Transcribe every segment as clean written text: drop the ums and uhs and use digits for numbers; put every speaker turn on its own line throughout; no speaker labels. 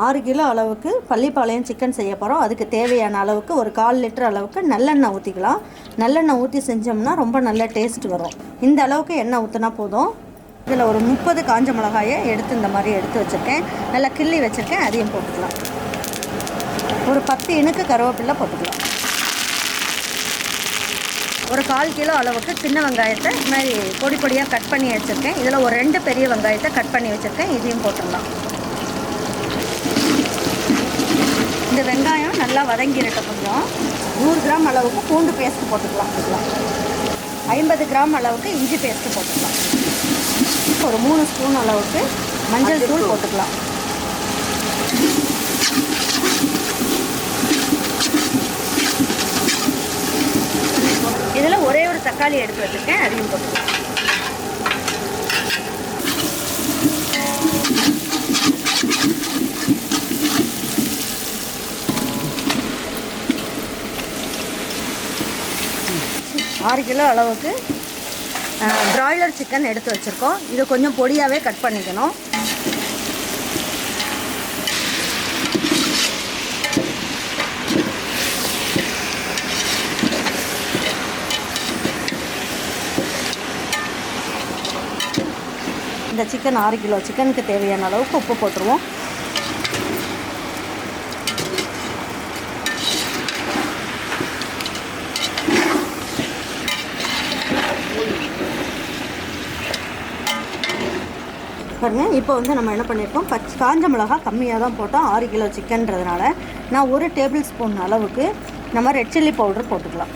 6 kilo அளவுக்கு Pallipalayam chicken செய்ய போகிறோம். அதுக்கு தேவையான அளவுக்கு ஒரு 1/4 லிட்டர் அளவுக்கு நல்லெண்ணெய் ஊற்றிக்கலாம். நல்லெண்ணெய் ஊற்றி செஞ்சோம்னா ரொம்ப நல்ல டேஸ்ட் வரும். இந்த அளவுக்கு எண்ணெய் ஊற்றினா போதும். இதில் ஒரு 30 காஞ்ச மிளகாயை எடுத்து இந்த மாதிரி எடுத்து வச்சுருக்கேன். நல்லா கிள்ளி வச்சுருக்கேன், அதையும் போட்டுக்கலாம். ஒரு 10 இனுக்கு கருவேப்பிலை போட்டுக்கலாம். ஒரு 1/4 கிலோ அளவுக்கு சின்ன வெங்காயத்தை இந்த மாதிரி பொடி பொடியாக கட் பண்ணி வச்சுருக்கேன். இதில் ஒரு 2 பெரிய வெங்காயத்தை கட் பண்ணி வச்சுருக்கேன், இதையும் போட்டுடலாம். இந்த வெங்காயம் நல்லா வதங்கிருக்க கொஞ்சம் 100 கிராம் அளவுக்கு பூண்டு பேஸ்ட்டு போட்டுக்கலாம். 50 கிராம் அளவுக்கு இஞ்சி பேஸ்ட்டு போட்டுக்கலாம். ஒரு 3 ஸ்பூன் அளவுக்கு மஞ்சள் தூள் போட்டுக்கலாம். இதில் ஒரே ஒரு தக்காளி எடுத்து வச்சுருக்கேன், அதையும் போட்டுக்கலாம். ஆறு கிலோ அளவுக்கு பிராய்லர் சிக்கன் எடுத்து வச்சுருக்கோம். இதை கொஞ்சம் பொடியாகவே கட் பண்ணிக்கணும். இந்த சிக்கன் 6 கிலோ சிக்கனுக்கு தேவையான அளவுக்கு உப்பு போட்டுருவோம். பாருங்கள், இப்போ வந்து நம்ம என்ன பண்ணியிருக்கோம், காஞ்ச மிளகா கம்மியாக தான் போட்டோம். 6 கிலோ சிக்கன்றதுனால நான் 1 டேபிள் ஸ்பூன் அளவுக்கு நம்ம ரெட் சில்லி பவுடர் போட்டுக்கலாம்.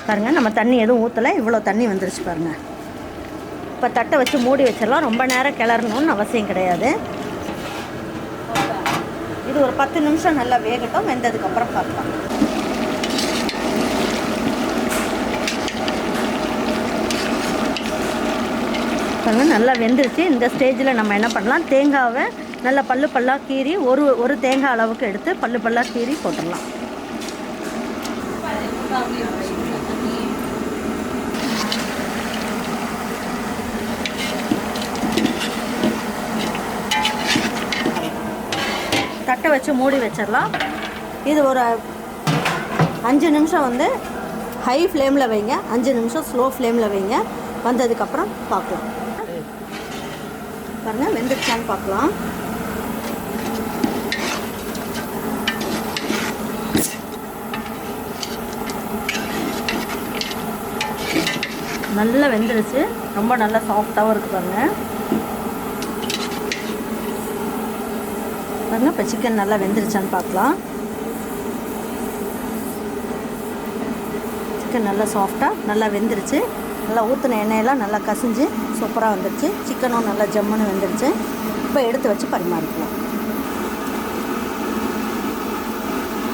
பாருங்கள், நம்ம தண்ணி எதுவும் ஊற்றலை, இவ்வளோ தண்ணி வந்துருச்சு பாருங்கள். இப்போ தட்டை வச்சு மூடி வச்சிடலாம். ரொம்ப நேரம் கிளறணும்னு அவசியம் கிடையாது. இது ஒரு 10 நிமிஷம் நல்லா வேகட்டும். வெந்ததுக்கப்புறம் பார்க்கலாம். பாருங்கள், நல்லா வெந்துருச்சு. இந்த ஸ்டேஜில் நம்ம என்ன பண்ணலாம், தேங்காவை நல்லா பல்லாக கீறி ஒரு தேங்காய் அளவுக்கு எடுத்து பல்லாக கீறி போட்டுடலாம். தட்டை வச்சு மூடி வச்சிடலாம். இது ஒரு 5 நிமிஷம் வந்து ஹை ஃப்ளேமில் வைங்க, 5 நிமிஷம் ஸ்லோ ஃப்ளேமில் வைங்க. வந்ததுக்கப்புறம் பார்க்கலாம். பாருங்கள், வெந்துருச்சான்னு பார்க்கலாம். நல்லா வெந்துருச்சு. ரொம்ப நல்லா சாஃப்டாகவும் இருக்குது பாருங்கள். பாருங்கள், இப்போ சிக்கன் நல்லா வெந்துருச்சான்னு பார்க்கலாம். சிக்கன் நல்லா சாஃப்டாக நல்லா வெந்துருச்சு. நல்லா ஊற்றின எண்ணெயெல்லாம் நல்லா கசிஞ்சு சூப்பராக வந்துடுச்சு. சிக்கனும் நல்லா ஜம்முன்னு வெந்துருச்சு. இப்போ எடுத்து வச்சு பரிமாறிக்கலாம்.